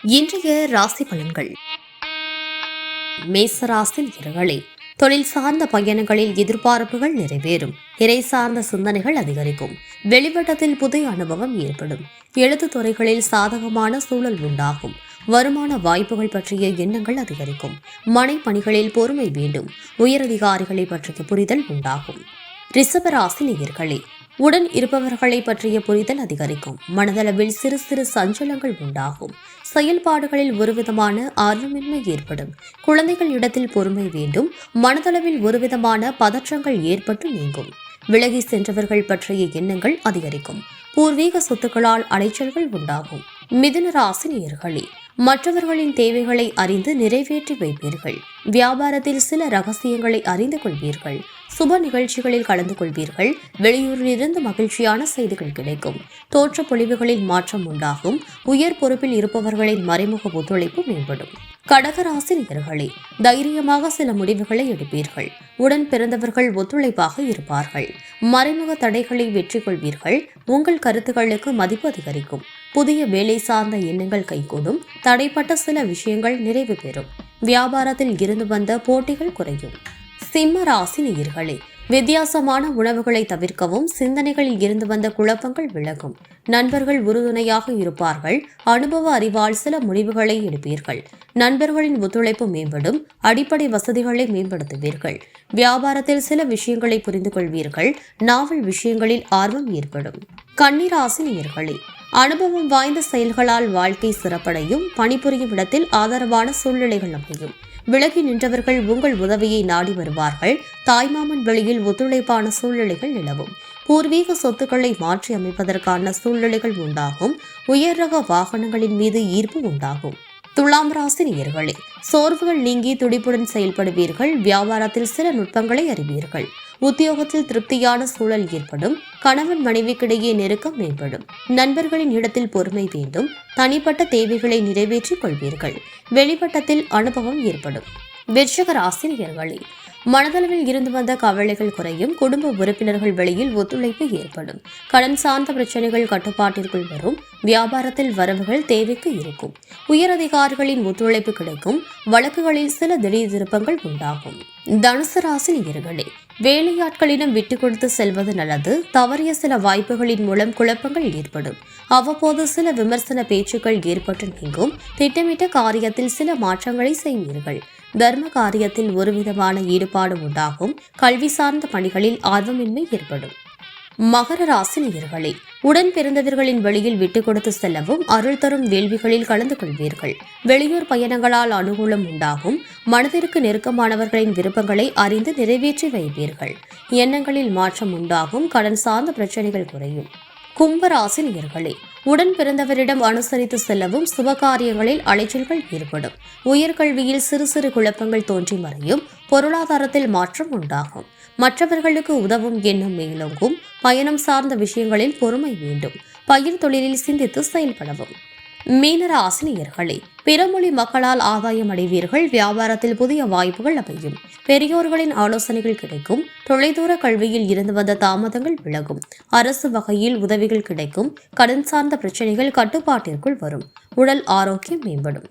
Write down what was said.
இன்றைய ராசி பலன்கள். மேசராசி நேயர்களே, தொழில் சார்ந்த பயணங்களில் எதிர்பார்ப்புகள் நிறைவேறும். இறை சார்ந்த சிந்தனைகள் அதிகரிக்கும். வெளிவட்டத்தில் புதிய அனுபவம் ஏற்படும். எழுத்து துறைகளில் சாதகமான சூழல் உண்டாகும். வருமான வாய்ப்புகள் பற்றிய எண்ணங்கள் அதிகரிக்கும். மனை பணிகளில் பொறுமை வேண்டும். உயரதிகாரிகளை பற்றிய புரிதல் உண்டாகும். ரிஷபராசி நேயர்களே, உடன் இருப்பவர்களை பற்றிய புரிதல் அதிகரிக்கும். மனதளவில் சிறு சிறு சஞ்சலங்கள் உண்டாகும். செயல்பாடுகளில் ஒருவிதமான ஆர்வமின்மை ஏற்படும். குழந்தைகள் இடத்தில் பொறுமை வேண்டும். மனதளவில் ஒருவிதமான பதற்றங்கள் ஏற்பட்டு நீங்கும். விலகி சென்றவர்கள் பற்றிய எண்ணங்கள் அதிகரிக்கும். பூர்வீக சொத்துக்களால் அலைச்சல்கள் உண்டாகும். மிதுன ராசி நேயர்களே, மற்றவர்களின் தேவைகளை அறிந்து நிறைவேற்றி வைப்பீர்கள். வியாபாரத்தில் சில ரகசியங்களை அறிந்து கொள்வீர்கள். சுப நிகழ்ச்சிகளில் கலந்து கொள்வீர்கள். வெளியூரில் இருந்து மகிழ்ச்சியான செய்திகள் கிடைக்கும். தோற்ற பொழிவுகளில் மாற்றம் உண்டாகும். உயர் பொறுப்பில் இருப்பவர்களின் மறைமுக ஒத்துழைப்பு மேம்படும். கடகராசி நேயர்களே, தைரியமாக சில முடிவுகளை எடுப்பீர்கள். உடன் பிறந்தவர்கள் ஒத்துழைப்பாக இருப்பார்கள். மறைமுக தடைகளை வெற்றி கொள்வீர்கள். உங்கள் கருத்துக்களுக்கு மதிப்பு அதிகரிக்கும். புதிய வேலை சார்ந்த எண்ணங்கள் கைகூடும். தடைப்பட்ட சில விஷயங்கள் நிறைவு பெறும். வியாபாரத்தில் இருந்து வந்த போட்டிகள் குறையும். சிம்ம ராசி நேயர்களே, வித்தியாசமான உணவுகளை தவிர்க்கவும். சிந்தனைகளில் இருந்து வந்த குழப்பங்கள் விலகும். நண்பர்கள் உறுதுணையாக இருப்பார்கள். அனுபவ அறிவால் சில முடிவுகளை எடுப்பீர்கள். நண்பர்களின் ஒத்துழைப்பு மேம்படும். அடிப்படை வசதிகளை மேம்படுத்துவீர்கள். வியாபாரத்தில் சில விஷயங்களை புரிந்து கொள்வீர்கள். நாவல் விஷயங்களில் ஆர்வம் ஏற்படும். கன்னிராசி நேயர்களே, அனுபவம் வாய்ந்த செயல்களால் வாழ்க்கை சிறப்படையும். பணிபுரியும் இடத்தில் ஆதரவான சூழ்நிலைகள் அமையும். விலகி நின்றவர்கள் உங்கள் உதவியை நாடி வருவார்கள். தாய்மாமன் வெளியில் ஒத்துழைப்பான சூழ்நிலைகள் நிலவும். பூர்வீக சொத்துக்களை மாற்றி அமைப்பதற்கான சூழ்நிலைகள் உண்டாகும். உயர் ரக வாகனங்களின் மீது ஈர்ப்பு உண்டாகும். துலாம் ராசி நேயர்களே, சோர்வுகள் நீங்கி துடிப்புடன் செயல்படுவீர்கள். வியாபாரத்தில் சில நுட்பங்களை அறிவீர்கள். உத்தியோகத்தில் திருப்தியான சூழல் ஏற்படும். கணவன் மனைவிக்கிடையே நெருக்கம் மேம்படும். நண்பர்களின் இடத்தில் பொறுமை வேண்டும். தனிப்பட்ட தேவைகளை நிறைவேற்றிக் கொள்வீர்கள். வெளிவட்டத்தில் அனுபவம் ஏற்படும். விருச்சிக ராசி நேயர்களே, மனதளவில் இருந்து வந்த கவலைகள் குறையும். குடும்ப உறுப்பினர்கள் வெளியில் ஒத்துழைப்பு ஏற்படும். கடன் சார்ந்த பிரச்சனைகள் கட்டுப்பாட்டிற்குள் வரும். வியாபாரத்தில் வரவுகள் தேவைக்கு இருக்கும். உயரதிகாரிகளின் ஒத்துழைப்பு கிடைக்கும். வழக்குகளில் சில திடீர் திருப்பங்கள் உண்டாகும். தனுசு ராசி நேயர்களே, வேலையாட்களிடம் விட்டுக் கொடுத்து செல்வது நல்லது. தவறிய சில வாய்ப்புகளின் மூலம் குழப்பங்கள் ஏற்படும். அவ்வப்போது சில விமர்சன பேச்சுக்கள் ஏற்பட்டு நீங்கும். திட்டமிட்ட காரியத்தில் சில மாற்றங்களை செய்வீர்கள். தர்ம காரியத்தில் ஒருவிதமான ஈடுபாடு உண்டாகும். கல்வி சார்ந்த பணிகளில் ஆர்வமின்மை ஏற்படும். மகர ராசி நேயர்களே, உடன் பிறந்தவர்களின் வழியில் விட்டுக் கொடுத்து செல்லவும். அருள் தரும் வேள்விகளில் கலந்து கொள்வீர்கள். வெளியூர் பயணங்களால் அனுகூலம் உண்டாகும். மனதிற்கு நெருக்கமானவர்களின் விருப்பங்களை அறிந்து நிறைவேற்றி வைப்பீர்கள். எண்ணங்களில் மாற்றம் உண்டாகும். கடன் சார்ந்த பிரச்சனைகள் குறையும். கும்பராசி நேயர்களே, உடன் பிறந்தவரிடம் அனுசரித்து செல்லவும். சுபகாரியங்களில் அலைச்சல்கள் ஏற்படும். உயர்கல்வியில் சிறு சிறு குழப்பங்கள் தோன்றி மறையும். பொருளாதாரத்தில் மாற்றம் உண்டாகும். மற்றவர்களுக்கு உதவும் எண்ணம் மேலோங்கும். பயணம் சார்ந்த விஷயங்களில் பொறுமை வேண்டும். பயிர் தொழிலில் சிந்தித்து செயல்படவும். மீனராசி நேயர்களே, பிறமொழி மக்களால் ஆதாயம் அடைவீர்கள். வியாபாரத்தில் புதிய வாய்ப்புகள் அமையும். பெரியோர்களின் ஆலோசனைகள் கிடைக்கும். தொலைதூர கல்வியில் இருந்து வந்த தாமதங்கள் விலகும். அரசு வகையில் உதவிகள் கிடைக்கும். கடன் சார்ந்த பிரச்சனைகள் கட்டுப்பாட்டிற்குள் வரும். உடல் ஆரோக்கியம் மேம்படும்.